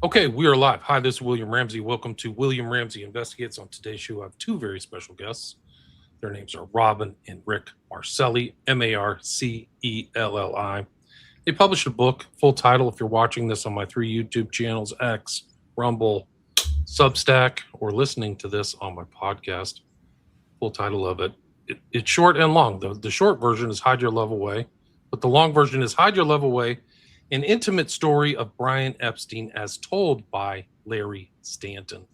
Okay, we are live. Hi, this is William Ramsey. Welcome to William Ramsey Investigates. On today's show, I have two very special guests. Their names are Robin and Rick Marcelli, Marcelli. They published a book, full title, if you're watching this on my three YouTube channels, X, Rumble, Substack, or listening to this on my podcast. Full title of it's short and long. The short version is Hide Your Love Away, but the long version is Hide Your Love Away, an intimate story of Brian Epstein as told by Larry Stanton.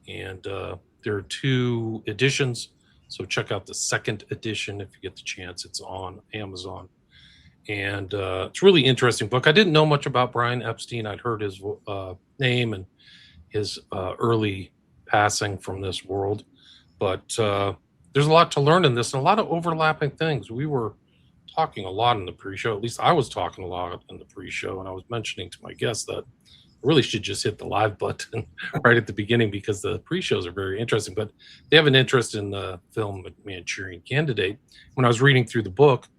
And there are two editions, so check out the second edition if you get the chance. It's on Amazon. And it's a really interesting book. I didn't know much about Brian Epstein. I'd heard his name and his early passing from this world. But there's a lot to learn in this and a lot of overlapping things. We were talking a lot in the pre-show. At least I was talking a lot in the pre-show, and I was mentioning to my guests that I really should just hit the live button right at the beginning because the pre-shows are very interesting. But they have an interest in the film Manchurian Candidate. When I was reading through the book,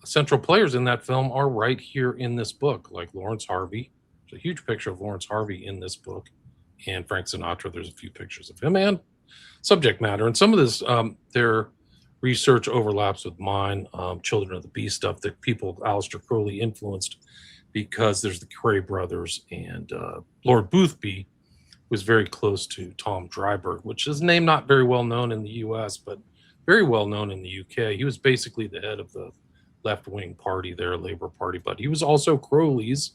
central players in that film are right here in this book, like Lawrence Harvey. There's a huge picture of Lawrence Harvey in this book, and Frank Sinatra. There's a few pictures of him and subject matter. And some of this, their research overlaps with mine, Children of the Beast stuff that people, Aleister Crowley influenced, because there's the Cray brothers, and Lord Boothby was very close to Tom Dryburgh, which is a name not very well known in the U.S., but very well known in the U.K. He was basically the head of the left-wing party there, Labour Party, but he was also Crowley's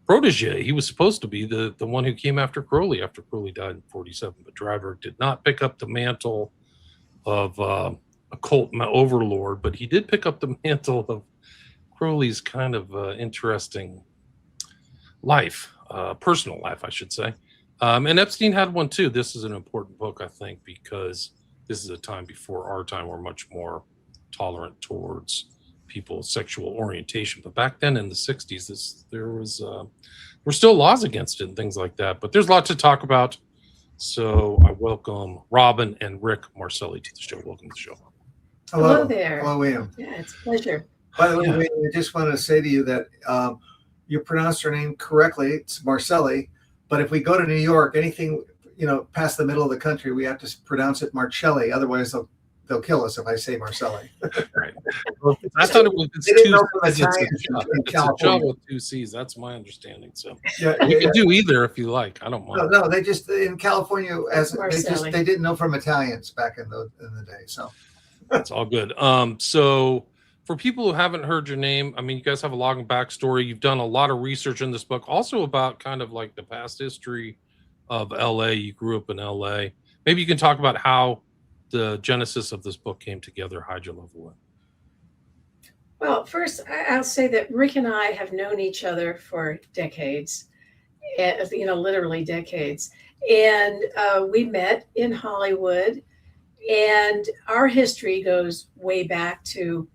protege. He was supposed to be the one who came after Crowley died in 47, but Dryburgh did not pick up the mantle of occult overlord, but he did pick up the mantle of Crowley's kind of interesting life, personal life, I should say. And Epstein had one too. This is an important book, I think, because this is a time before our time. We're much more tolerant towards people's sexual orientation. But back then in the 60s, there were still laws against it and things like that. But there's a lot to talk about. So I welcome Robin and Rick Marcelli to the show. Welcome to the show. Hello there. Hello, William. Yeah, it's a pleasure. By the way, William, I just want to say to you that you pronounced her name correctly. It's Marcelli. But if we go to New York, anything past the middle of the country, we have to pronounce it Marcelli. Otherwise, they'll kill us if I say Marcelli. Right. Well, I thought it was it's a job with two C's. That's my understanding. So you can do either if you like. I don't mind. No, they just in California they didn't know from Italians back in the day. So that's all good. So for people who haven't heard your name, I mean, you guys have a long backstory. You've done a lot of research in this book, also about kind of like the past history of LA. You grew up in LA. Maybe you can talk about how the genesis of this book came together. Hide Your Love Away. Well, first, I'll say that Rick and I have known each other for decades, literally decades. And we met in Hollywood, and our history goes way back to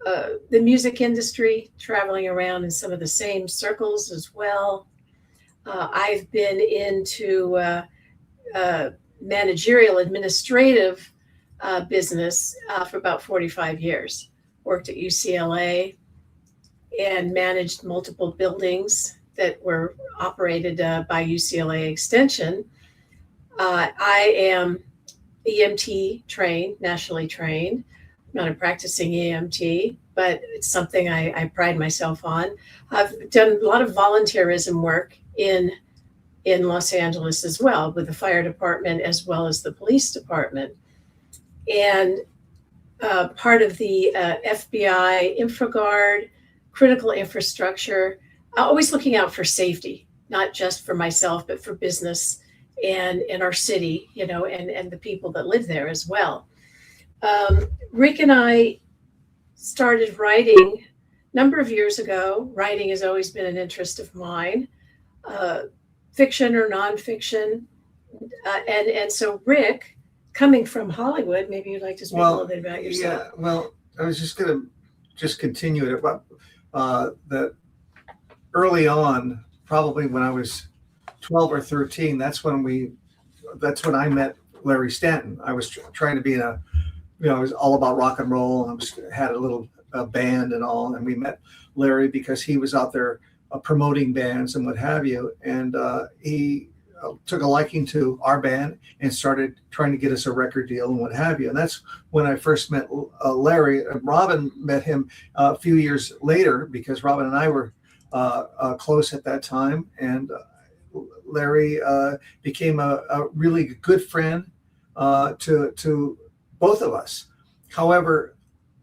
the music industry, traveling around in some of the same circles as well. I've been into managerial, administrative business for about 45 years. Worked at UCLA and managed multiple buildings that were operated by UCLA Extension. I am EMT trained, nationally trained. I'm not a practicing EMT, but it's something I pride myself on. I've done a lot of volunteerism work in Los Angeles as well, with the fire department as well as the police department. And part of the FBI InfraGuard, critical infrastructure, always looking out for safety, not just for myself, but for business and in our city, and the people that live there as well. Rick and I started writing a number of years ago. Writing has always been an interest of mine, fiction or nonfiction. And so Rick, coming from Hollywood, maybe you'd like to speak a little bit about yourself. Yeah, well, I was just going to continue it. That early on, probably when I was 12 or 13, that's when I met Larry Stanton. I was trying to be it was all about rock and roll. I had a little band and all, and we met Larry because he was out there promoting bands and what have you. And he took a liking to our band and started trying to get us a record deal and what have you. And that's when I first met Larry. Robin met him a few years later because Robin and I were close at that time. And Larry became a really good friend to both of us. However,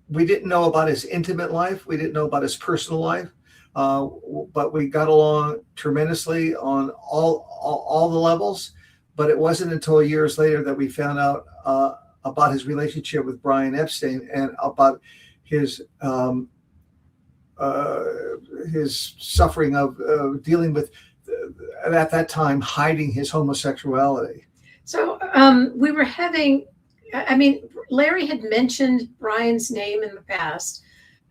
we didn't know about his intimate life. We didn't know about his personal life. But we got along tremendously on all the levels. But it wasn't until years later that we found out about his relationship with Brian Epstein and about his suffering of dealing with, at that time, hiding his homosexuality. So we were having, Larry had mentioned Brian's name in the past,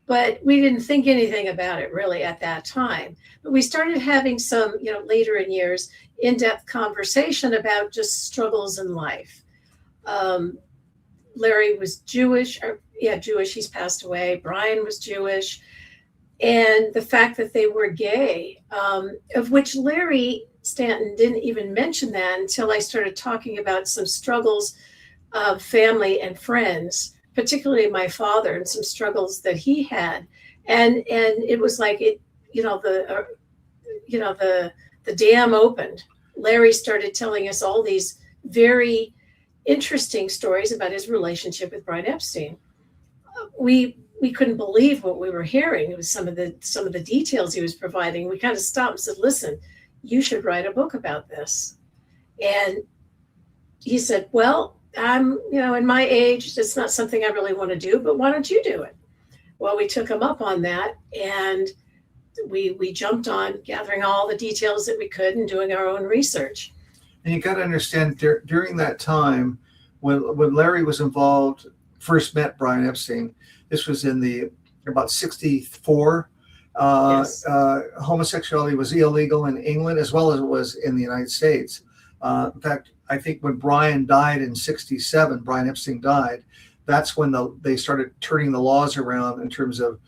but we didn't think anything about it really at that time. But we started having some, later in years, in-depth conversation about just struggles in life. Larry was Jewish, Jewish, he's passed away. Brian was Jewish. And the fact that they were gay, of which Larry Stanton didn't even mention that until I started talking about some struggles of family and friends, particularly my father, and some struggles that he had. And it was like the dam opened. Larry started telling us all these very interesting stories about his relationship with Brian Epstein. We couldn't believe what we were hearing. It was some of the details he was providing. We kind of stopped and said, "Listen, you should write a book about this." And he said, "Well, I'm, in my age, it's not something I really want to do, but why don't you do it?" Well, we took him up on that, and we jumped on gathering all the details that we could and doing our own research. And you got to understand, during that time, when Larry was involved, first met Brian Epstein, this was in about 64. Yes. Homosexuality was illegal in England as well as it was in the United States. In fact, I think when Brian died in 67, Brian Epstein died, that's when they started turning the laws around in terms of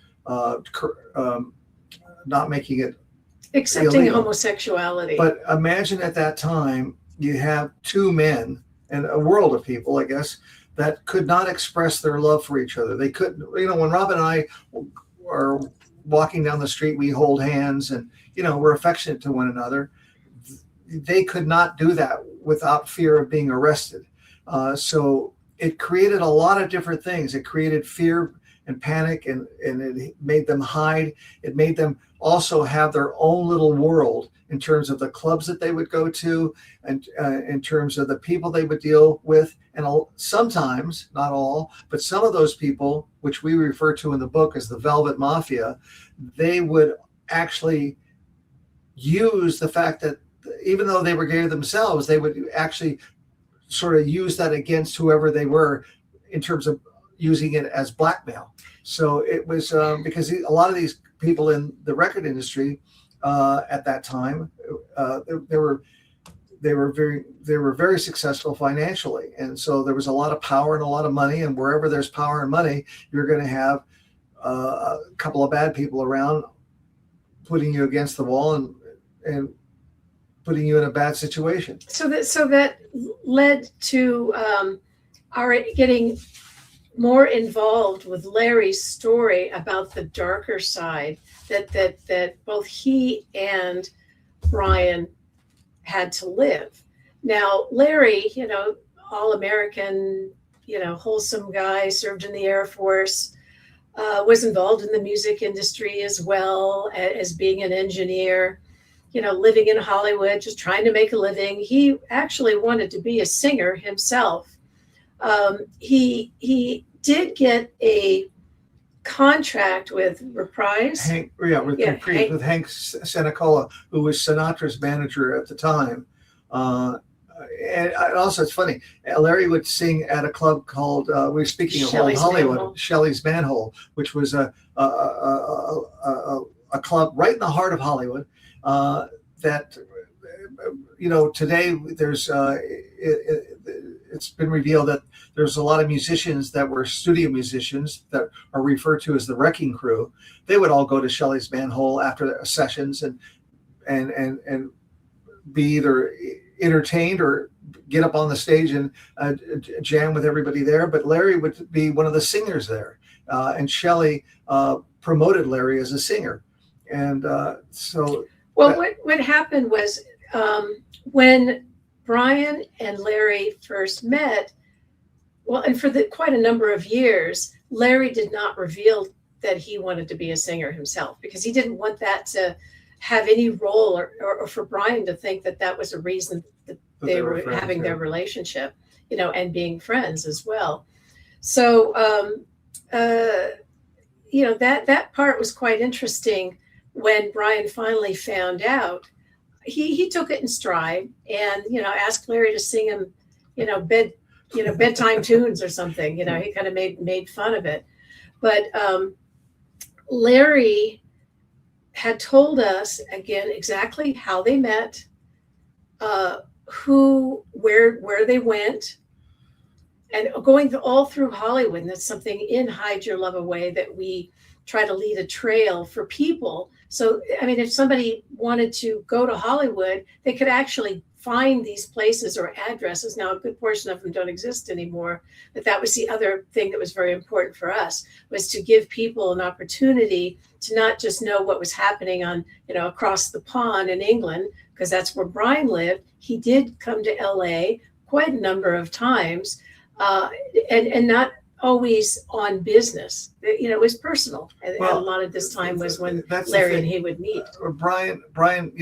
not making it Accepting illegal. Homosexuality. But imagine at that time, you have two men and a world of people, I guess, that could not express their love for each other. They couldn't, when Robin and I are walking down the street, we hold hands and, we're affectionate to one another. They could not do that without fear of being arrested. So it created a lot of different things. It created fear and panic, and it made them hide. It made them also have their own little world in terms of the clubs that they would go to, and in terms of the people they would deal with. And sometimes, not all, but some of those people, which we refer to in the book as the Velvet Mafia, they would actually use the fact that even though they were gay themselves, they would actually sort of use that against whoever they were in terms of using it as blackmail. So it was because a lot of these people in the record industry at that time, they were very successful financially, and so there was a lot of power and a lot of money. And wherever there's power and money, you're going to have a couple of bad people around, putting you against the wall and putting you in a bad situation. So that led to our getting more involved with Larry's story about the darker side that both he and Brian had to live. Now, Larry, all American, wholesome guy, served in the Air Force, was involved in the music industry as well as being an engineer, living in Hollywood, just trying to make a living. He actually wanted to be a singer himself. He did get a contract with Reprise. With Hank Sanacola, who was Sinatra's manager at the time. And also, it's funny, Larry would sing at a club called, we were speaking of Shelley's Hollywood, Manhole. Shelley's Manhole, which was a club right in the heart of Hollywood that, today there's, it's been revealed that there's a lot of musicians that were studio musicians that are referred to as the wrecking crew. They would all go to Shelley's manhole after sessions and be either entertained or get up on the stage and jam with everybody there. But Larry would be one of the singers there, and Shelley promoted Larry as a singer. And so, well, what happened was when Brian and Larry first met, well, and for quite a number of years, Larry did not reveal that he wanted to be a singer himself, because he didn't want that to have any role or for Brian to think that that was a reason that they were friends, having their relationship, and being friends as well. So, that part was quite interesting. When Brian finally found out, he took it in stride and, asked Larry to sing him, bedtime tunes or something. He kind of made fun of it. But Larry had told us again exactly how they met, where they went, and going all through Hollywood. And that's something in Hide Your Love Away that we try to lead a trail for people. So, I mean, if somebody wanted to go to Hollywood, they could actually find these places or addresses. Now, a good portion of them don't exist anymore, but that was the other thing that was very important for us, was to give people an opportunity to not just know what was happening on, across the pond in England, because that's where Brian lived. He did come to LA quite a number of times, and not always on business. It was personal. And a lot of this time was when Larry and he would meet. Brian,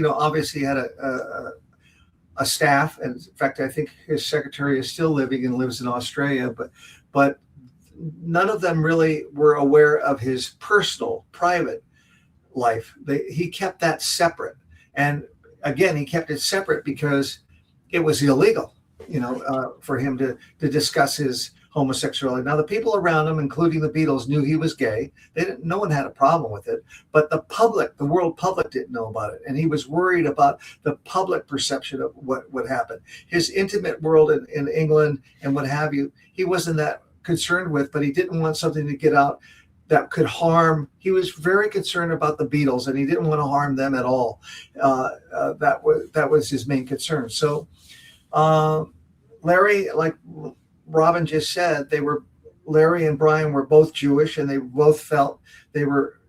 obviously had a staff, and in fact, I think his secretary is still living and lives in Australia. But none of them really were aware of his personal, private life. He kept that separate, and again, he kept it separate because it was illegal, for him to discuss his homosexuality. Now, the people around him, including the Beatles, knew he was gay. No one had a problem with it, but the world public didn't know about it. And he was worried about the public perception of what would happen. His intimate world in England and what have you, he wasn't that concerned with, but he didn't want something to get out that could harm. He was very concerned about the Beatles, and he didn't want to harm them at all. That was his main concern. So Larry, like Robin just said, Larry and Brian were both Jewish, and they both felt they were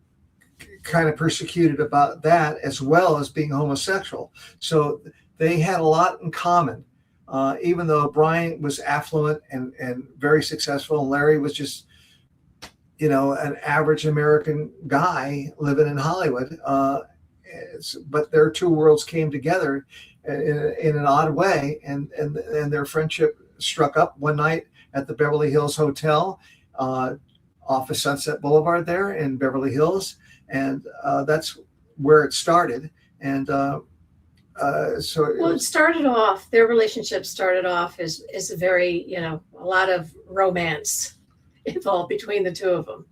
kind of persecuted about that, as well as being homosexual. So they had a lot in common, even though Brian was affluent and very successful, and Larry was just, an average American guy living in Hollywood. But their two worlds came together in an odd way, and their friendship struck up one night at the Beverly Hills Hotel off of Sunset Boulevard there in Beverly Hills. And that's where it started. And their relationship started off as a very, a lot of romance involved between the two of them.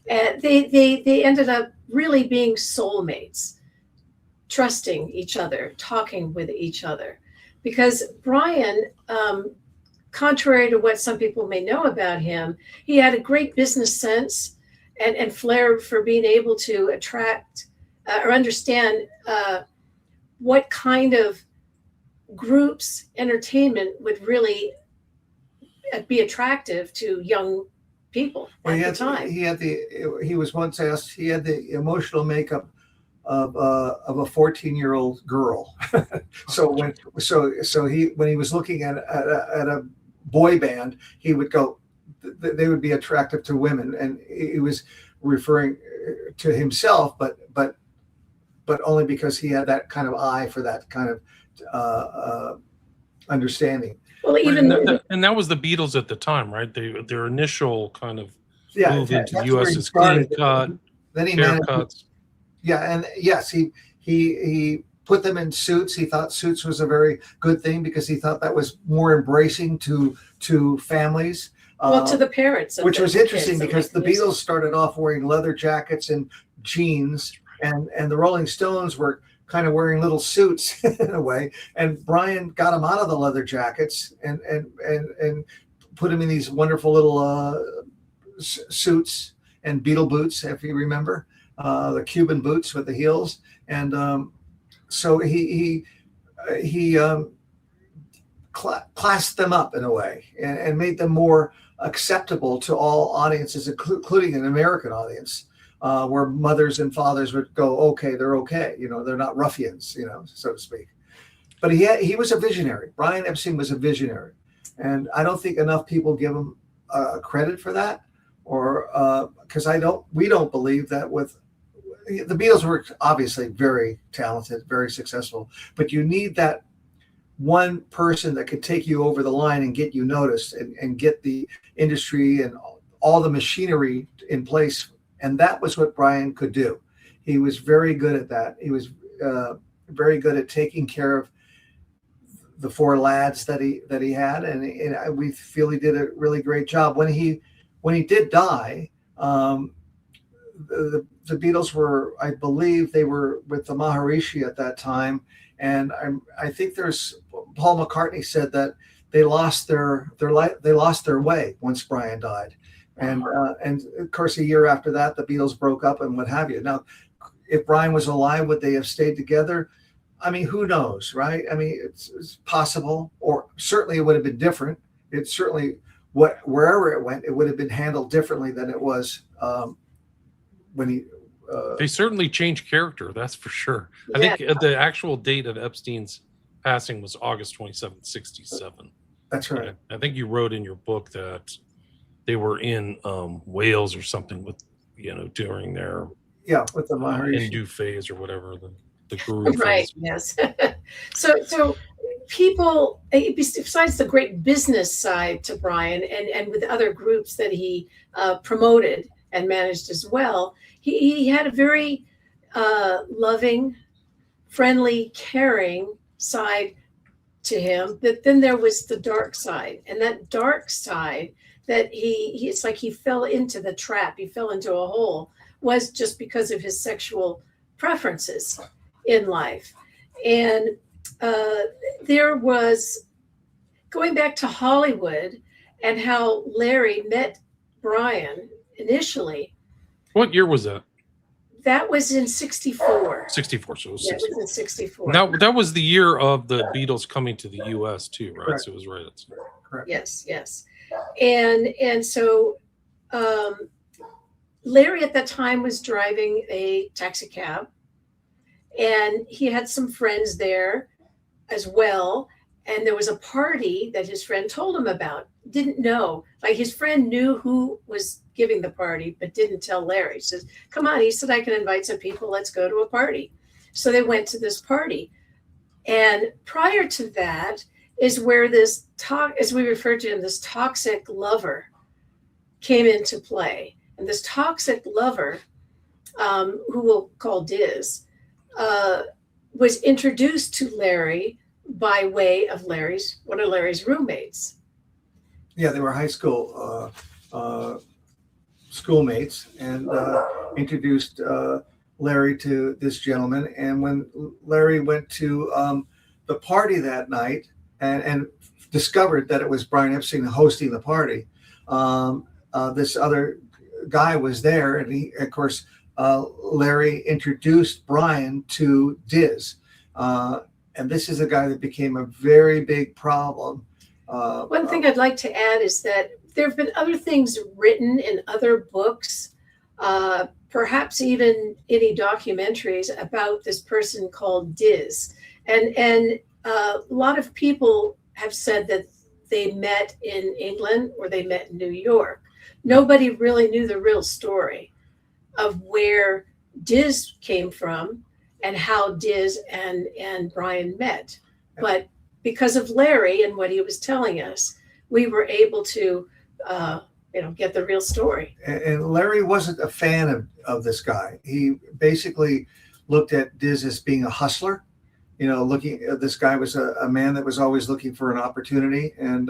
And they ended up really being soulmates, trusting each other, talking with each other. Because Brian, contrary to what some people may know about him, he had a great business sense and flair for being able to attract or understand what kind of groups entertainment would really be attractive to young people at the time. He was once asked, he had the emotional makeup of a 14-year-old girl. So when he was looking at a boy band, he would go, they would be attractive to women, and he was referring to himself, but only because he had that kind of eye for that kind of understanding. Well, and that was the Beatles at the time, right? Their initial kind of move into the U.S. is clean cut, then he haircuts. Yeah, and yes, he put them in suits. He thought suits was a very good thing because he thought that was more embracing to families. To the parents. Which was interesting because the Beatles started off wearing leather jackets and jeans, and the Rolling Stones were kind of wearing little suits in a way. And Brian got them out of the leather jackets and put them in these wonderful little suits and beetle boots, if you remember, the Cuban boots with the heels. And so he classed them up in a way and made them more acceptable to all audiences, including an American audience, where mothers and fathers would go, okay, they're okay. They're not ruffians, so to speak. But he was a visionary. Brian Epstein was a visionary. And I don't think enough people give him credit for that, or because we don't believe that the Beatles were obviously very talented, very successful, but you need that one person that could take you over the line and get you noticed and get the industry and all the machinery in place. And that was what Brian could do. He was very good at that. He was very good at taking care of the four lads that he had, and we feel he did a really great job. When he did die, the Beatles were, I believe, they were with the Maharishi at that time, and I think Paul McCartney said that they lost their way once Brian died, and of course a year after that the Beatles broke up and what have you. Now, if Brian was alive, would they have stayed together? I mean, who knows, right? I mean, it's possible, or certainly it would have been different. It certainly, wherever it went, it would have been handled differently than it was when he. They certainly changed character, that's for sure. Yeah. I think the actual date of Epstein's passing was August 27th, 67. That's right. I think you wrote in your book that they were in Wales or something with, during their with the Maharishi Hindu phase or whatever the guru Right. phase. Yes. So people, besides the great business side to Brian and with other groups that he promoted and managed as well, he had a very loving, friendly, caring side to him. But then there was the dark side, and that dark side that it's like he fell into the trap, he fell into a hole, was just because of his sexual preferences in life. And there was, going back to Hollywood and how Larry met Brian initially. What year was that? That was in 64. 64. So it was Yeah, it 64. was in 64. That was the year of the Beatles coming to the U.S. too, right? Correct. So it was right. Correct. Yes. And so Larry at that time was driving a taxi cab, and he had some friends there as well. And there was a party that his friend told him about. Didn't know, like his friend knew who was giving the party, but didn't tell Larry. He says, come on, he said, I can invite some people. Let's go to a party. So they went to this party. And prior to that is where this as we refer to him, this toxic lover came into play. And this toxic lover, who we'll call Diz, was introduced to Larry by way of one of Larry's roommates. Yeah, they were high school schoolmates, and introduced Larry to this gentleman. And when Larry went to the party that night and discovered that it was Brian Epstein hosting the party, this other guy was there, and he, of course, Larry introduced Brian to Diz. And this is a guy that became a very big problem. One thing I'd like to add is that there have been other things written in other books, perhaps even any documentaries about this person called Diz. And a lot of people have said that they met in England or they met in New York. Nobody really knew the real story of where Diz came from and how Diz and Brian met. But because of Larry and what he was telling us, we were able to get the real story. And Larry wasn't a fan of this guy. He basically looked at Diz as being a hustler. This guy was a man that was always looking for an opportunity and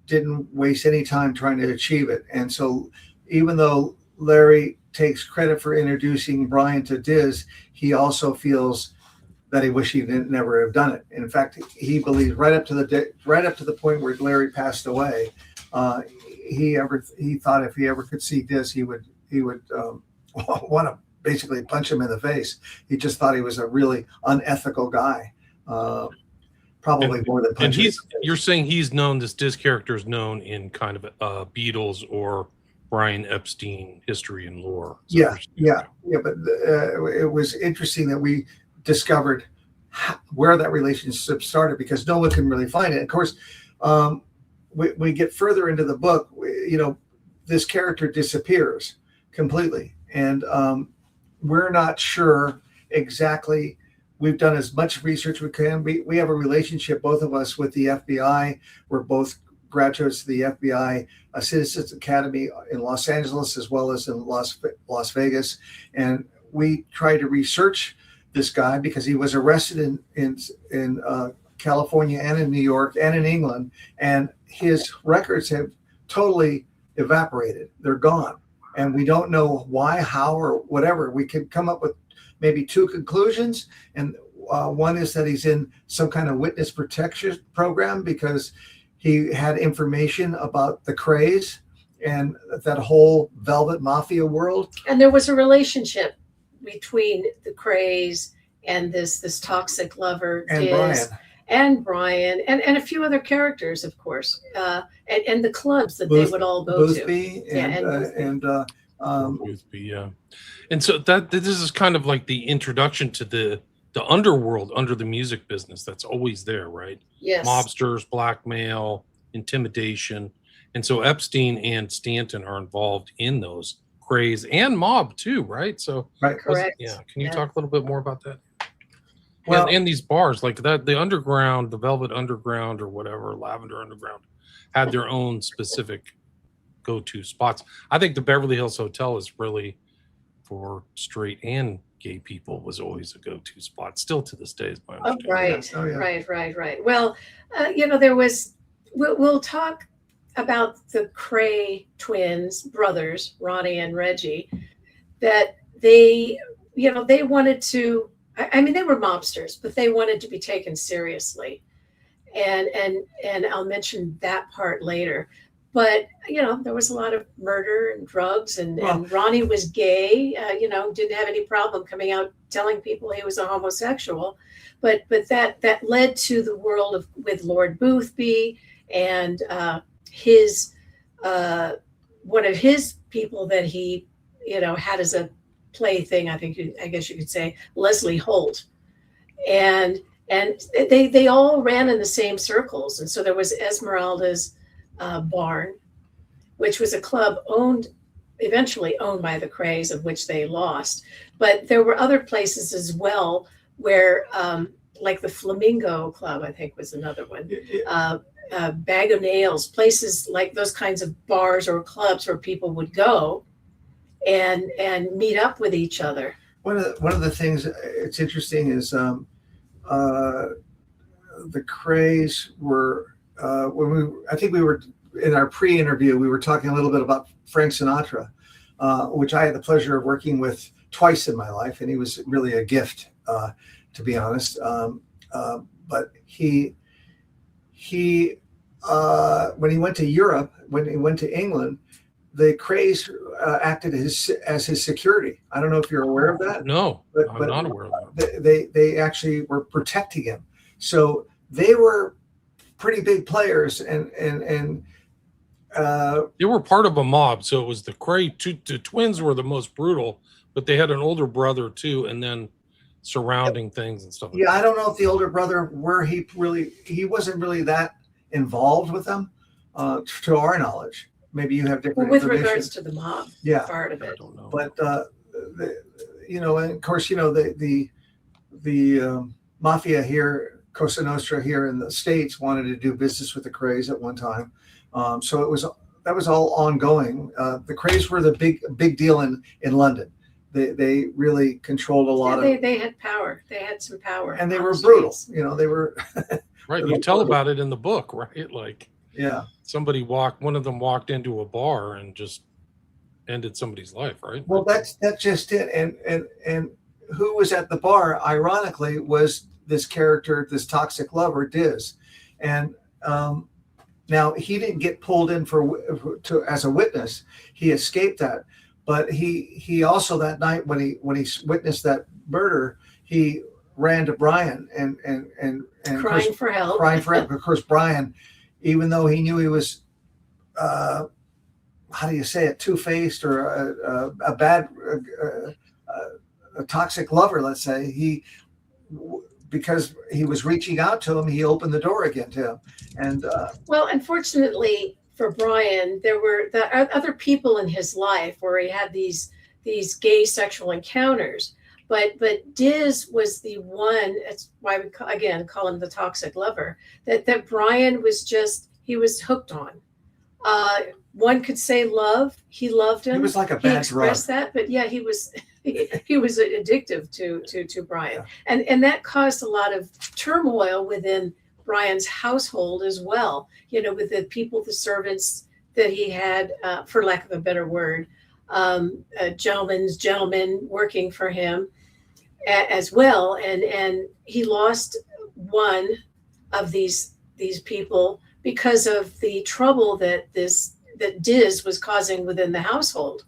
didn't waste any time trying to achieve it. And so even though Larry takes credit for introducing Brian to Diz, he also feels that he wished he didn't never have done it. In fact, he believes right up to the point where Larry passed away, he thought if he ever could see Diz, he would want to basically punch him in the face. He just thought he was a really unethical guy. Probably more than punching. And you're saying he's known, this character is known in kind of Beatles or Brian Epstein history and lore. Yeah. But it was interesting that we discovered where that relationship started, because no one can really find it. Of course, we get further into the book, this character disappears completely, and we're not sure exactly. We've done as much research we can. We have a relationship, both of us, with the FBI. We're both graduates of the FBI Citizens Academy in Los Angeles as well as in Las Vegas, and we try to research this guy because he was arrested in California and in New York and in England, and his records have totally evaporated. They're gone, and we don't know why, how, or whatever. We could come up with maybe two conclusions, and one is that he's in some kind of witness protection program because he had information about the Krays and that whole Velvet Mafia world. And there was a relationship between the Krays and this toxic lover, And Diz, Brian. and Brian, and a few other characters, of course, and the clubs that they would all go Boothby to. and Boothby, yeah. And so this is kind of like the introduction to the underworld under the music business that's always there, right? Yes. Mobsters, blackmail, intimidation. And so Epstein and Stanton are involved in those Krays and mob too, right? So right. Correct. Yeah. Can you talk a little bit more about that? Well, and these bars like that, the underground, the Velvet Underground or whatever, Lavender Underground, had their own specific go-to spots. I think the Beverly Hills Hotel is really, for straight and gay people, was always a go-to spot. Still to this day, is my understanding. Right. Well, there was. We'll talk about the Kray twins, brothers, Ronnie and Reggie, that they wanted to. I mean, they were mobsters, but they wanted to be taken seriously, and I'll mention that part later. But there was a lot of murder and drugs, and Ronnie was gay. Didn't have any problem coming out telling people he was a homosexual, but that led to the world with Lord Boothby and his one of his people that he had as a plaything. I guess you could say Leslie Holt, and they all ran in the same circles, and so there was Esmeralda's Barn, which was a club eventually owned by the Krays, of which they lost. But there were other places as well where, like the Flamingo Club, I think was another one. Bag of Nails, places like those kinds of bars or clubs where people would go and meet up with each other. One of the things it's interesting is the Krays were. I think we were in our pre-interview, we were talking a little bit about Frank Sinatra, which I had the pleasure of working with twice in my life, and he was really a gift, to be honest. But he when he went to Europe, when he went to England, the Krays acted as his security. I don't know if you're aware of that. No, I'm not aware of that. They actually were protecting him, so they were pretty big players, and they were part of a mob. So it was the Kray. The twins were the most brutal, but they had an older brother too, and then surrounding things and stuff. I don't know if the older brother he wasn't really that involved with them, to our knowledge. Maybe you have different with regards to the mob part of it. I don't know. But and of course, the mafia here, Cosa Nostra here in the States, wanted to do business with the Krays at one time. So that was all ongoing. The Krays were the big deal in London. They really controlled a lot of. They had power. They had some power, and they were brutal. They were. Right. You tell about it in the book, right? Like, yeah, one of them walked into a bar and just ended somebody's life, right? Well, that's just it. And who was at the bar, ironically, was this character, this toxic lover, Diz. And now he didn't get pulled in as a witness. He escaped that. But he also, that night when he witnessed that murder, he ran to Brian and Crying for help. Crying for help. Of course, Brian, even though he knew he was how do you say it, two-faced or a bad, a toxic lover, let's say, because he was reaching out to him, he opened the door again to him. And well, unfortunately for Brian, there were the other people in his life where he had these gay sexual encounters. But Diz was the one. That's why we call him the toxic lover. That Brian was he was hooked on. One could say love. He loved him. He was like a bad He expressed drug. that, but yeah, he was addictive to Brian, Yeah. and that caused a lot of turmoil within Brian's household as well. With the people, the servants that he had, for lack of a better word, gentlemen's gentlemen working for him as well, and he lost one of these people because of the trouble that Diz was causing within the household.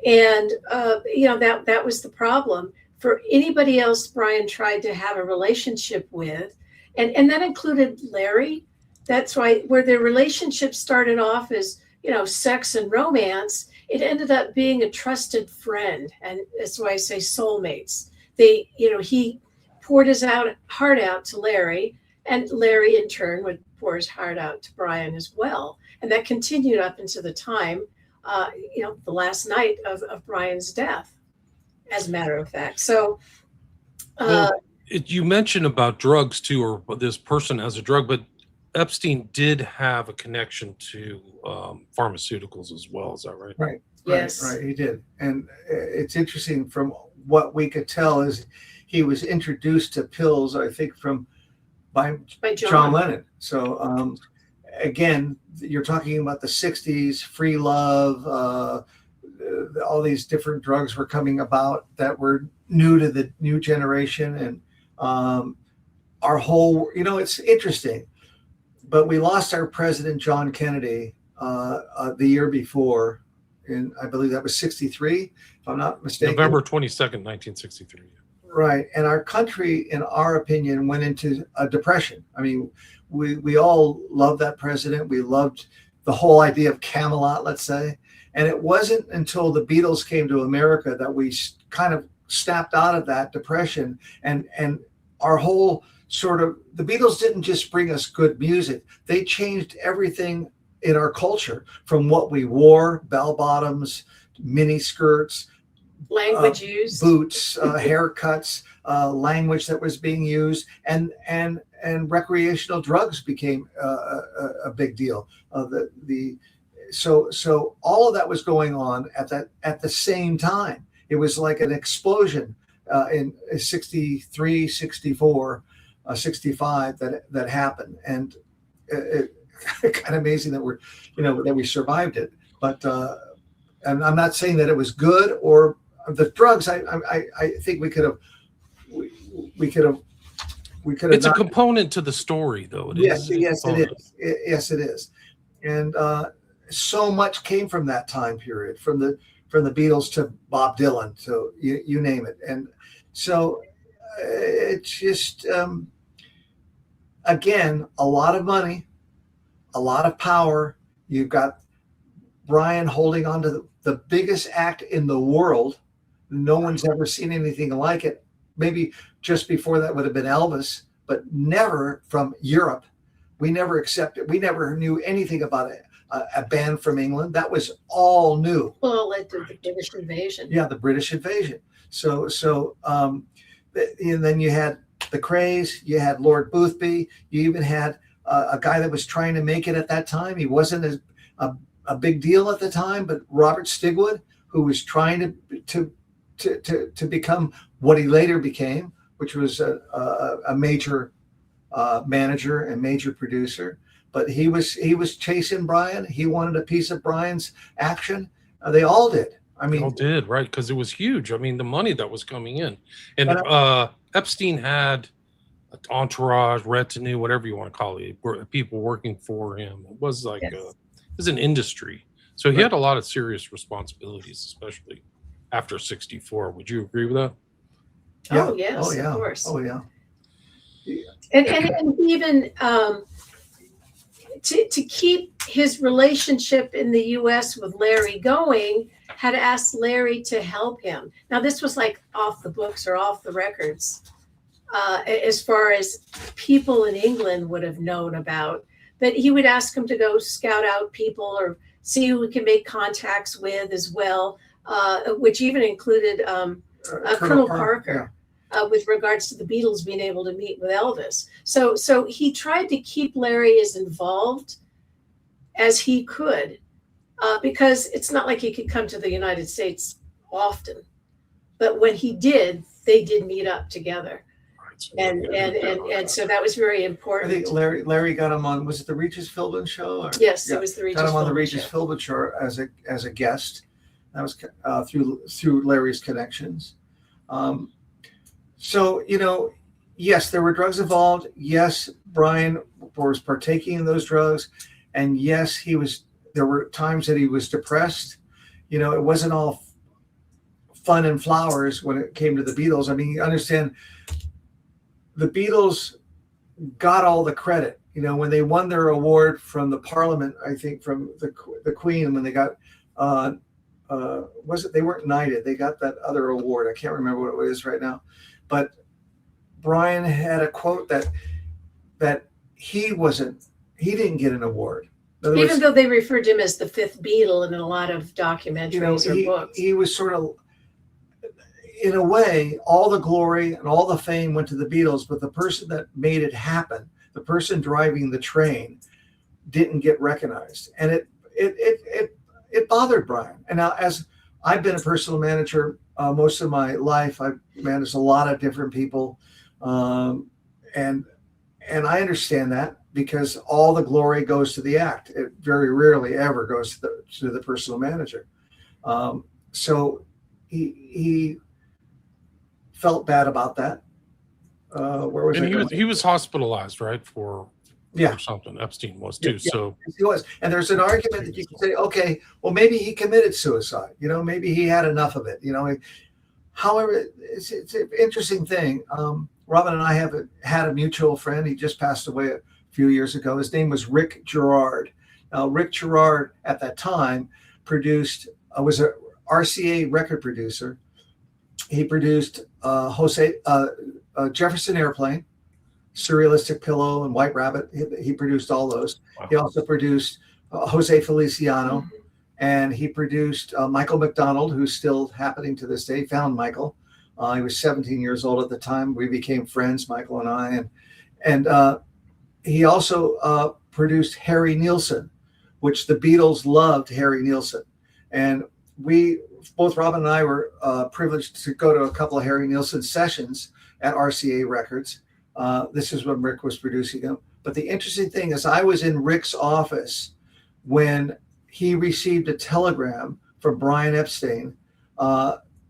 And that was the problem. For anybody else Brian tried to have a relationship with, and that included Larry. That's why where their relationship started off as sex and romance, it ended up being a trusted friend, and that's why I say soulmates. He poured his heart out to Larry, and Larry in turn would pour his heart out to Brian as well. And that continued up into the time, the last night of Brian's death, as a matter of fact. So, you mentioned about drugs too, or this person as a drug, but Epstein did have a connection to pharmaceuticals as well. Is that right? Right. Yes. Right. He did. And it's interesting, from what we could tell, is he was introduced to pills, I think, by John Lennon. So, again, you're talking about the 60s, free love, all these different drugs were coming about that were new to the new generation. And our whole, it's interesting, but we lost our president, John Kennedy, the year before, and I believe that was 63, if I'm not mistaken. November 22nd, 1963. Right. And our country, in our opinion, went into a depression. I mean, we all loved that president. We loved the whole idea of Camelot, let's say. And it wasn't until the Beatles came to America that we kind of snapped out of that depression. And our whole the Beatles didn't just bring us good music. They changed everything in our culture, from what we wore, bell bottoms, mini skirts, language use, boots, haircuts, language that was being used, and recreational drugs became a big deal. So all of that was going on at the same time. It was like an explosion in 63, 64, 65 that happened, and it kind of amazing that that we survived it. But and I'm not saying that it was good, or the drugs. I think we could have. It's a component to the story, though. Yes, it is. Yes, it is. And so much came from that time period, from the Beatles to Bob Dylan, to you name it. And so it's just again, a lot of money, a lot of power. You've got Brian holding on to the biggest act in the world. No one's ever seen anything like it. Maybe just before that would have been Elvis, but never from Europe. We never accepted. We never knew anything about a band from England. That was all new. Well, it led to the British invasion. Yeah, the British invasion. So and then you had the Craze. You had Lord Boothby. You even had a guy that was trying to make it at that time. He wasn't a big deal at the time, but Robert Stigwood, who was trying to become what he later became, which was a major manager and major producer. But he was chasing Brian. He wanted a piece of Brian's action. They all did. I They all mean, did, right? Because it was huge. I mean, the money that was coming in. And and Epstein had an entourage, retinue, whatever you want to call it, people working for him. It was like Yes. it was an industry. So he Right. had a lot of serious responsibilities, especially after 64. Would you agree with that? yeah. Oh, yes, Oh, yeah. of course. Oh, yeah. And even to keep his relationship in the U.S. with Larry going, had asked Larry to help him. Now, this was like off the books or off the records, as far as people in England would have known about. But he would ask him to go scout out people or see who we can make contacts with as well, which even included Colonel Parker. With regards to the Beatles being able to meet with Elvis. So he tried to keep Larry as involved as he could, because it's not like he could come to the United States often. But when he did, they did meet up together. Right, so And so that was very I important. think Larry got him on, was it the Regis Philbin show? Or? Yes, Yeah. it was the Regis Got him on the Philbin Regis show. Philbin show as a guest. That was through Larry's connections. So, yes, there were drugs involved. Yes, Brian was partaking in those drugs. And yes, there were times that he was depressed. It wasn't all fun and flowers when it came to the Beatles. I mean, you understand, the Beatles got all the credit. When they won their award from the Parliament, I think from the Queen, when they got, they weren't knighted. They got that other award. I can't remember what it is right now. But Brian had a quote that he didn't get an award. Even though they referred to him as the fifth Beatle in a lot of documentaries or books. He was sort of, in a way, all the glory and all the fame went to the Beatles, but the person that made it happen, the person driving the train, didn't get recognized. And it bothered Brian. And now, as I've been a personal manager most of my life, I've managed a lot of different people. And I understand that, because all the glory goes to the act. It very rarely ever goes to the personal manager. So he felt bad about that. Where was and he was hospitalized, right, for something. Epstein was too. Yeah, so he was. And there's an argument that you can say, okay, well, maybe he committed suicide. Maybe he had enough of it. However, it's an interesting thing. Robin and I have had a mutual friend. He just passed away a few years ago. His name was Rick Gerard. Now, Rick Gerard at that time was a RCA record producer. He produced Jefferson Airplane, Surrealistic Pillow, and White Rabbit. He produced all those. Wow. He also produced Jose Feliciano, and he produced Michael McDonald, who's still happening to this day. Found Michael. He was 17 years old at the time. We became friends, Michael and I, and he also produced Harry Nilsson, which the Beatles loved. Harry Nilsson, and both Robin and I were privileged to go to a couple of Harry Nilsson sessions at RCA Records. This is when Rick was producing them. But the interesting thing is, I was in Rick's office when he received a telegram from Brian Epstein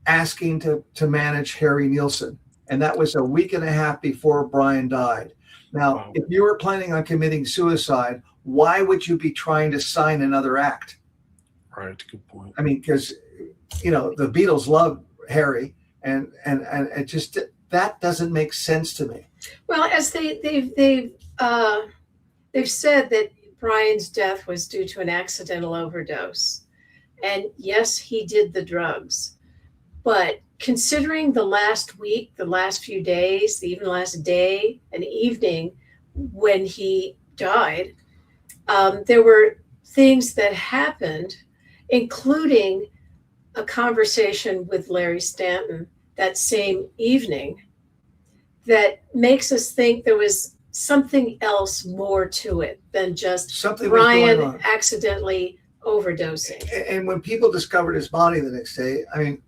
asking to manage Harry Nilsson. And that was a week and a half before Brian died. Now, if you were planning on committing suicide, why would you be trying to sign another act? Right, good point. I mean, because the Beatles love Harry, and it just, that doesn't make sense to me. Well, as they've said that Brian's death was due to an accidental overdose, and yes, he did the drugs, but considering the last week, the last few days, even the last day and evening when he died, there were things that happened, including a conversation with Larry Stanton that same evening, that makes us think there was something else more to it than just Something was going Brian on. accidentally overdosing. And when people discovered his body the next day, I mean,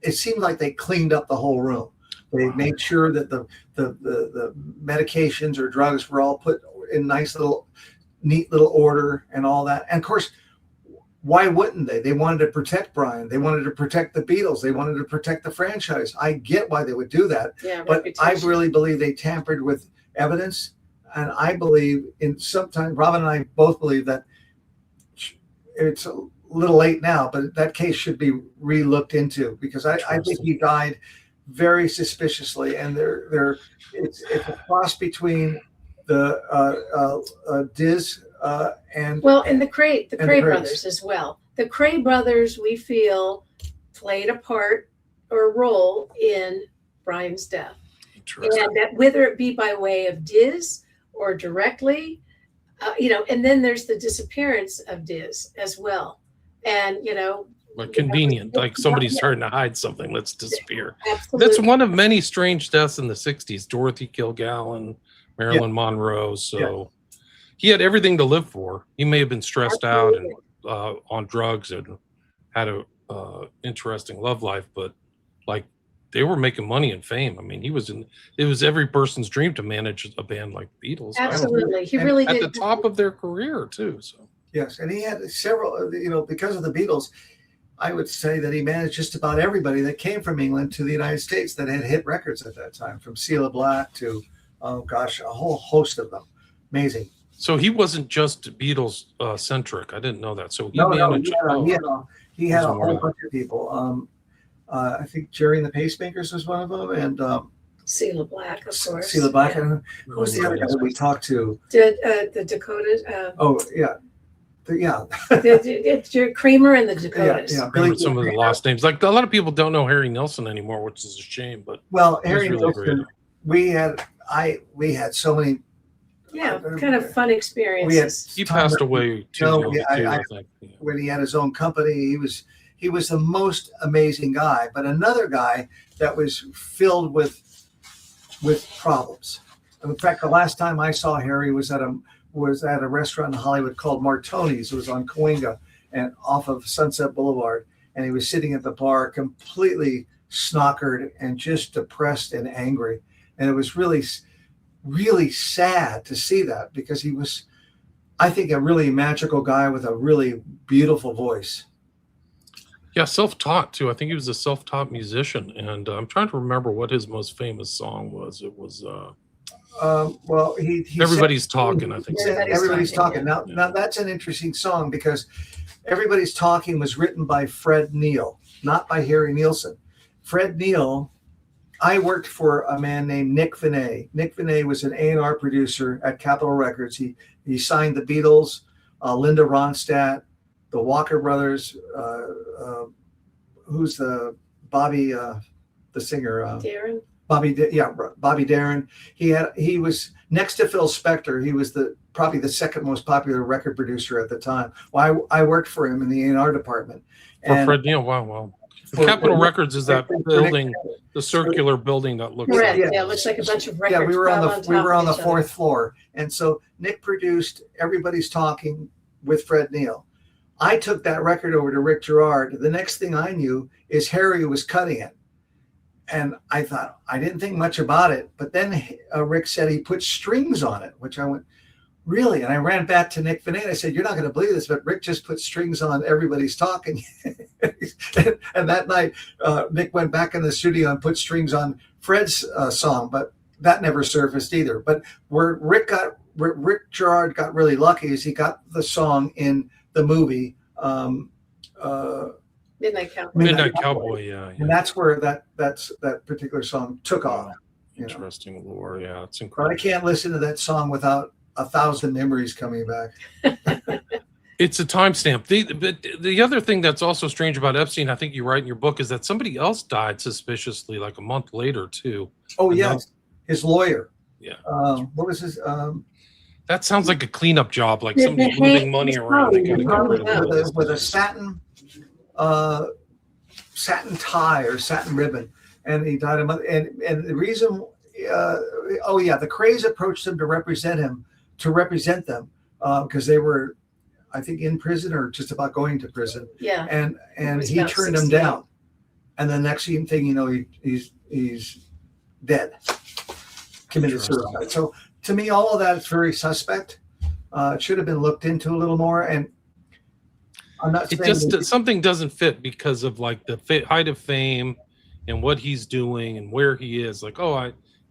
it seemed like they cleaned up the whole room. They made sure that the medications or drugs were all put in neat little order and all that. And of course, why wouldn't they? They wanted to protect Brian. They wanted to protect the Beatles. They wanted to protect the franchise. I get why they would do that. Yeah, but I reputation. really believe they tampered with evidence. And I believe sometimes Robin and I both believe that it's a little late now, but that case should be re-looked into, because I think he died very suspiciously. And it's a cross between the Diz and the Cray Crays. brothers as well. The Cray brothers, we feel, played a part or a role in Brian's death. And that, whether it be by way of Diz or directly, and then there's the disappearance of Diz as well. And, like convenient, like somebody's starting to hide something, let's disappear. Absolutely. That's one of many strange deaths in the 60s. Dorothy Kilgallen, Marilyn Monroe. So he had everything to live for. He may have been stressed out and on drugs and had a interesting love life, but like they were making money and fame. I mean, it was every person's dream to manage a band like the Beatles. Absolutely. He really at did. the top of their career too. So yes, and he had several, because of the Beatles, I would say that he managed just about everybody that came from England to the United States that had hit records at that time, from Cilla Black to, a whole host of them. Amazing. So he wasn't just Beatles centric. I didn't know that. So he he had a whole bunch of people. I think Jerry and the Pacemakers was one of them, and Cilla Black, of course. Cilla Black. Yeah. And who was the other guy that we talked to? The Dakotas. The Creamer and the Dakotas. Billy, some of the lost names. Like a lot of people don't know Harry Nilsson anymore, which is a shame. But Harry really Nilsson, we had so many. Yeah, kind of fun experiences. He passed away too young, I think. Yeah. When he had his own company, he was the most amazing guy. But another guy that was filled with problems. In fact, the last time I saw Harry was at a restaurant in Hollywood called Martoni's. It was on Cahuenga and off of Sunset Boulevard. And he was sitting at the bar completely snockered and just depressed and angry. And it was really, really sad to see that, because he was, I think, a really magical guy with a really beautiful voice. Yeah, self-taught too. I think he was a self-taught musician. And I'm trying to remember what his most famous song was. It was... he Everybody's Talking, I think. Everybody's Talking. Yeah. Now that's an interesting song, because Everybody's Talking was written by Fred Neil, not by Harry Nilsson. Fred Neil, I worked for a man named Nick Vinay. Nick Vinay was an A&R producer at Capitol Records. He signed the Beatles, Linda Ronstadt, the Walker Brothers, who's the Bobby, the singer? Darren. Bobby Darin. He was next to Phil Spector. He was probably the second most popular record producer at the time. Well, I worked for him in the A&R department. For Fred Neil, wow. Capitol Records is that building, the circular building that looks Correct. like Yeah, it looks like a bunch of records. Yeah, we were on the each fourth floor, and so Nick produced Everybody's Talking with Fred Neil. I took that record over to Rick Gerard. The next thing I knew is Harry was cutting it. And I thought, I didn't think much about it. But then Rick said he put strings on it, which I went, really? And I ran back to Nick Vinay and I said, you're not going to believe this, but Rick just put strings on Everybody's Talking. and that night, Nick went back in the studio and put strings on Fred's song, but that never surfaced either. But where Rick Gerard got really lucky is he got the song in the movie Midnight Cowboy, yeah. And that's where that particular song took off. Interesting lore, yeah. It's But incredible. I can't listen to that song without 1,000 memories coming back. It's a timestamp. The other thing that's also strange about Epstein, I think you write in your book, is that somebody else died suspiciously like a month later too. Oh, yes. His lawyer. Yeah. What was his? That sounds like a cleanup job, like somebody's moving money around. They gotta get rid of it. With a satin tie or satin ribbon, and he died a month. And the reason, the Crays approached him to represent them, because they were, I think, in prison or just about going to prison. Yeah. And he turned them down. And the next thing you know, he's dead, committed suicide. So to me, all of that is very suspect. It should have been looked into a little more. And I'm not It saying just something doesn't fit because of like the height of fame and what he's doing and where he is. Like,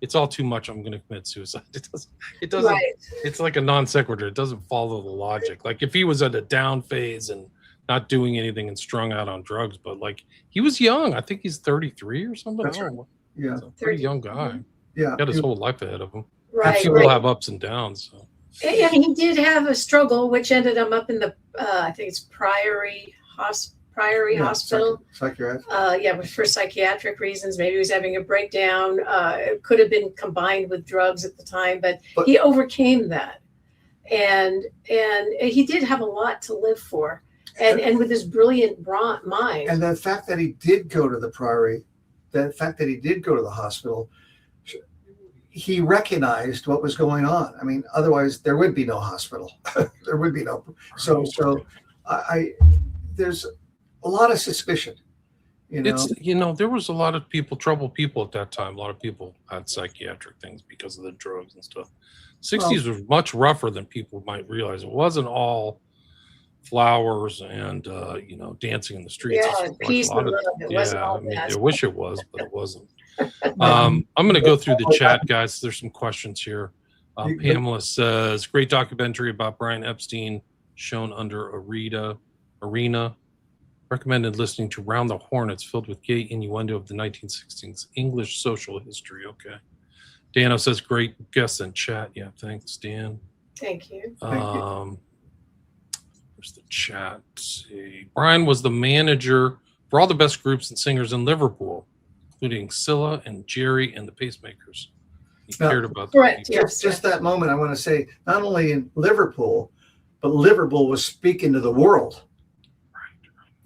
it's all too much. I'm going to commit suicide. It doesn't. Right. It's like a non sequitur. It doesn't follow the logic. Like if he was at a down phase and not doing anything and strung out on drugs, but like he was young. I think he's 33 or something. That's right. Yeah. He's a pretty young guy. Yeah. Got his whole life ahead of him. Right. People Right. have ups and downs. So. And he did have a struggle, which ended him up in the, I think it's Priory Hospital. Psychiatric. For psychiatric reasons. Maybe he was having a breakdown. It could have been combined with drugs at the time, but he overcame that. And he did have a lot to live for. And with his brilliant mind. And the fact that he did go to the Priory, the fact that he did go to the hospital, he recognized what was going on. I mean, otherwise there would be no hospital. There would be no. So there's a lot of suspicion. There was a lot of troubled people at that time. A lot of people had psychiatric things because of the drugs and stuff. 60s was much rougher than people might realize. It wasn't all flowers and dancing in the streets. Yeah, peace and love. It wasn't all that. I wish it was, but it wasn't. I'm going to go through the chat, guys. There's some questions here. Pamela says, great documentary about Brian Epstein shown under Arena. Recommended listening to Round the Hornets, filled with gay innuendo of the 1960s English social history. Okay. Dano says, great guest in chat. Yeah, thanks, Dan. Thank you. There's the chat. Let's see. Brian was the manager for all the best groups and singers in Liverpool, including Scylla and Jerry and the Pacemakers. He cared about that. Correct. Yes. Just that moment, I want to say, not only in Liverpool, but Liverpool was speaking to the world.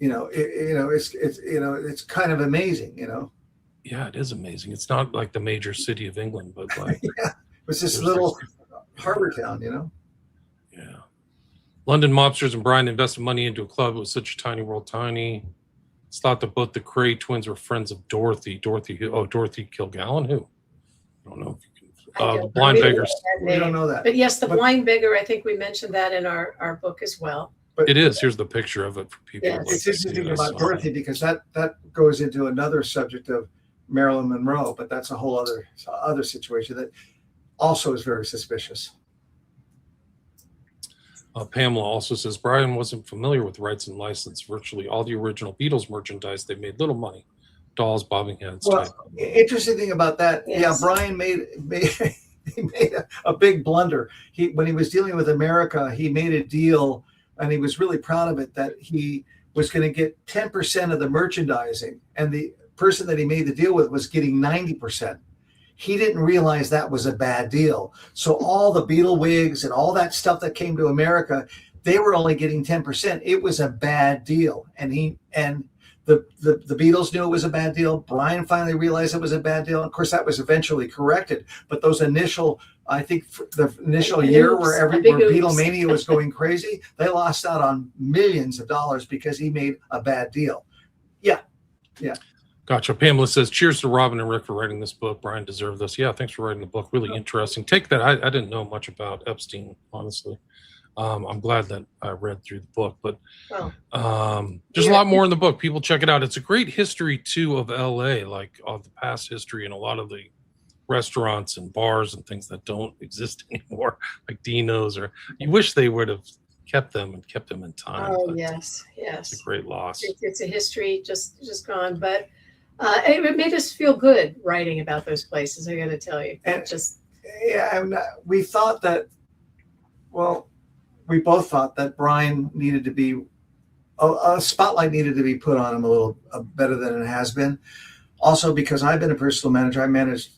It's kind of amazing. Yeah, it is amazing. It's not like the major city of England, but like yeah, it was this little harbor town. Yeah. London mobsters and Brian invested money into a club. It was such a tiny world, tiny. It's thought that both the Cray twins were friends of Dorothy. Dorothy Kilgallen, who? I don't know if you can. The Blind Beggars. We don't know that. But yes, the Blind Beggar, I think we mentioned that in our book as well. But it is. Here's the picture of it for people. Yes. It's interesting about Dorothy because that goes into another subject of Marilyn Monroe, but that's a whole other situation that also is very suspicious. Pamela also says Brian wasn't familiar with rights and license. Virtually all the original Beatles merchandise, they made little money. Dolls, bobbing heads. Well, interesting thing about that, yes. Brian made a big blunder. When he was dealing with America, he made a deal, and he was really proud of it, that he was going to get 10% of the merchandising, and the person that he made the deal with was getting 90%. He didn't realize that was a bad deal. So all the Beatle wigs and all that stuff that came to America, they were only getting 10%. It was a bad deal. And the Beatles knew it was a bad deal. Brian finally realized it was a bad deal. Of course, that was eventually corrected. But those initial, I think the initial year where Beatlemania was going crazy, they lost out on millions of dollars because he made a bad deal. Yeah. Gotcha. Pamela says, cheers to Robin and Rick for writing this book. Brian deserved this. Yeah, thanks for writing the book. Really interesting. Take that. I didn't know much about Epstein, honestly. I'm glad that I read through the book, but there's a lot more in the book. People check it out. It's a great history, too, of LA, like of the past history and a lot of the restaurants and bars and things that don't exist anymore, like Dino's, or you wish they would have kept them in time. Oh, yes. It's a great loss. It's a history just gone, but it made us feel good writing about those places, I got to tell you. We thought that, we both thought that Brian needed to be, a spotlight needed to be put on him a little better than it has been. Also, because I've been a personal manager, I managed,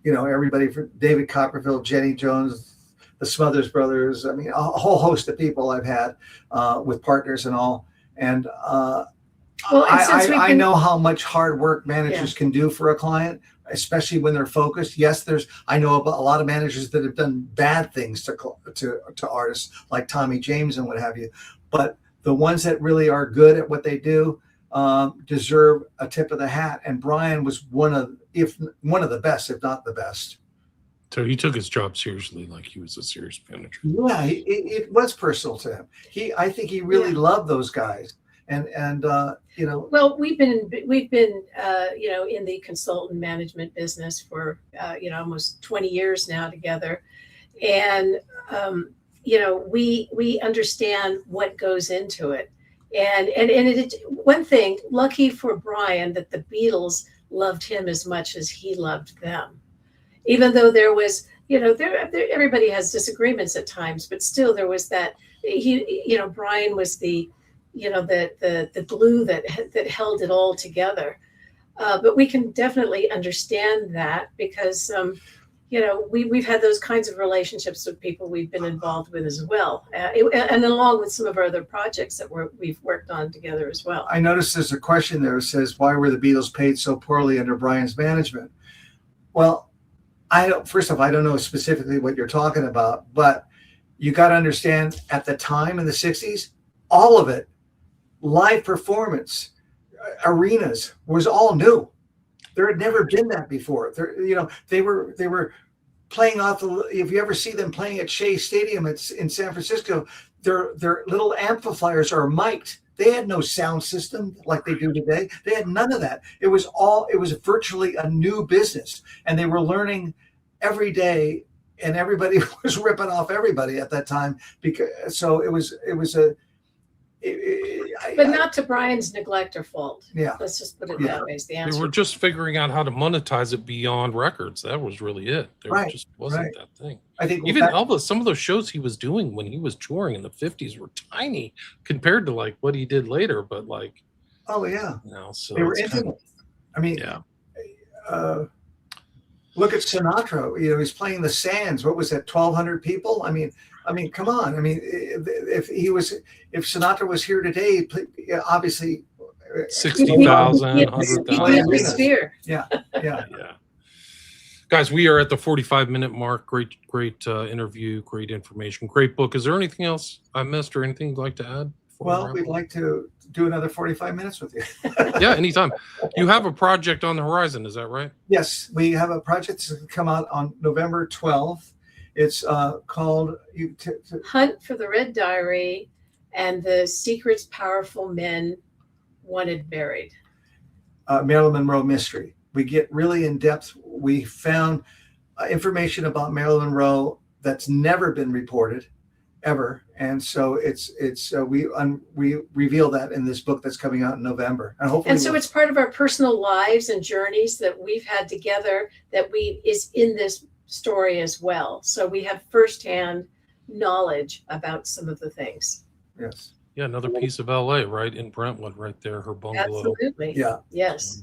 everybody from David Copperfield, Jenny Jones, the Smothers Brothers. I mean, a whole host of people I've had with partners and all. And I know how much hard work managers can do for a client, especially when they're focused. Yes, I know about a lot of managers that have done bad things to artists like Tommy James and what have you. But the ones that really are good at what they do deserve a tip of the hat. And Brian was one of the best, if not the best. So he took his job seriously, like he was a serious manager. Yeah, it was personal to him. I think he really loved those guys, and you know. Well, we've been you know, in the consultant management business for you know, almost 20 years now together, and you know, we understand what goes into it, and one thing, lucky for Brian that the Beatles loved him as much as he loved them, even though there was, you know, there everybody has disagreements at times, but still there was that, you know, Brian was the, you know, the glue that held it all together. But we can definitely understand that because you know, we've had those kinds of relationships with people we've been involved with as well, and along with some of our other projects that we've worked on together as well. I noticed there's a question there that says, why were the Beatles paid so poorly under Brian's management? Well, first off, I don't know specifically what you're talking about, but you got to understand at the time in the 60s, all of it, live performance, arenas, was all new. There had never been that before. You know, they were playing off if you ever see them playing at Shea Stadium in San Francisco, their little amplifiers are mic'd. They had no sound system like they do today. They had none of that. It was virtually a new business, and they were learning every day, and everybody was ripping off everybody at that time, because so it was but not to Brian's neglect or fault. Yeah. Let's just put it that way is the answer. They were just figuring out how to monetize it beyond records. That was really it. There just wasn't that thing. I think even Elvis, some of those shows he was doing when he was touring in the 50s were tiny compared to like what he did later, but like, oh yeah, you know, so they were intimate. I mean, look at Sinatra. You know, he's playing the Sands. What was that? 1,200 people. I mean, come on. I mean, if Sinatra was here today, obviously 60,000, 100,000. Yeah. Guys, we are at the 45-minute mark. Great interview, great information, great book. Is there anything else I missed or anything you'd like to add? Well, we'd like to do another 45 minutes with you. Yeah, anytime. You have a project on the horizon, is that right? Yes, we have a project that's going to come out on November 12th. It's called Hunt for the Red Diary and the Secrets Powerful Men Wanted Buried. Marilyn Monroe Mystery. We get really in depth. We found information about Marilyn Monroe that's never been reported ever, and so we reveal that in this book that's coming out in November, and hopefully. And so it's part of our personal lives and journeys that we've had together that is in this story as well. So we have firsthand knowledge about some of the things. Yes. Yeah, another piece of LA, right in Brentwood, right there, her bungalow. Absolutely. Yeah. Yes.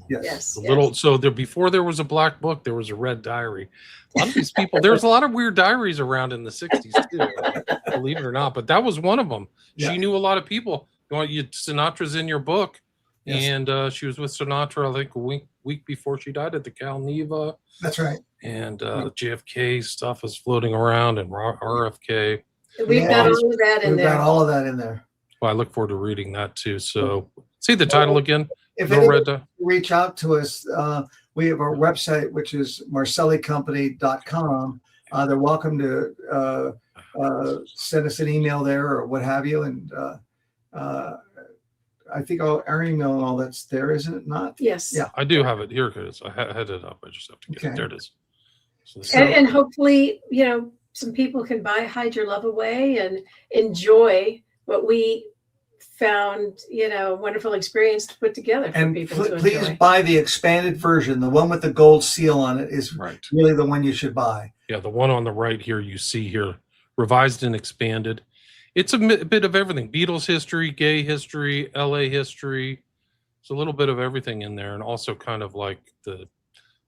So before there was a black book, there was a red diary. A lot of these people, there was a lot of weird diaries around in the 60s too, believe it or not. But that was one of them. Yeah. She knew a lot of people. Sinatra's in your book, and she was with Sinatra, I think, a week before she died at the Cal Neva. That's right. And JFK stuff is floating around, and RFK. We've got all of that in there. We've got all of that in there. Well, I look forward to reading that too. So, say the title again. If anyone reach out to us, we have our website, which is marcellicompany.com. They're welcome to send us an email there or what have you. And I think our email and all that's there, isn't it not? Yes. Yeah, I do have it. Here it is. I had it up. I just have to get it. There it is. And hopefully, you know, some people can Hide Your Love Away and enjoy what we found, you know, wonderful experience to put together for people to enjoy. Please buy the expanded version. The one with the gold seal on it is really the one you should buy. Yeah, the one on the right here, you see here, revised and expanded. It's a bit of everything. Beatles history, gay history, LA history. It's a little bit of everything in there, and also kind of like the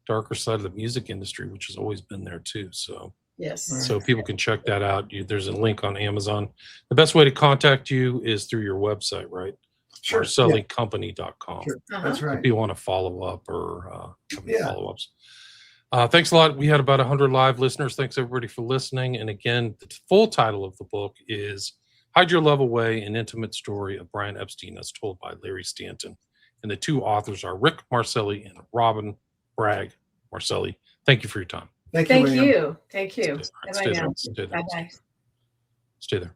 darker side of the music industry, which has always been there too. So yes. So people can check that out. There's a link on Amazon. The best way to contact you is through your website, right? Sure. Marcellicompany.com. Sure. That's right. If you want to follow up or follow-ups. Thanks a lot. We had about 100 live listeners. Thanks everybody for listening. And again, the full title of the book is Hide Your Love Away, an intimate story of Brian Epstein as told by Larry Stanton. And the two authors are Rick Marcelli and Robin Bragg Marcelli. Thank you for your time. Thank you. Thank William. you. Thank you. Stay Bye-bye there. now. Stay there. Bye-bye. Stay there.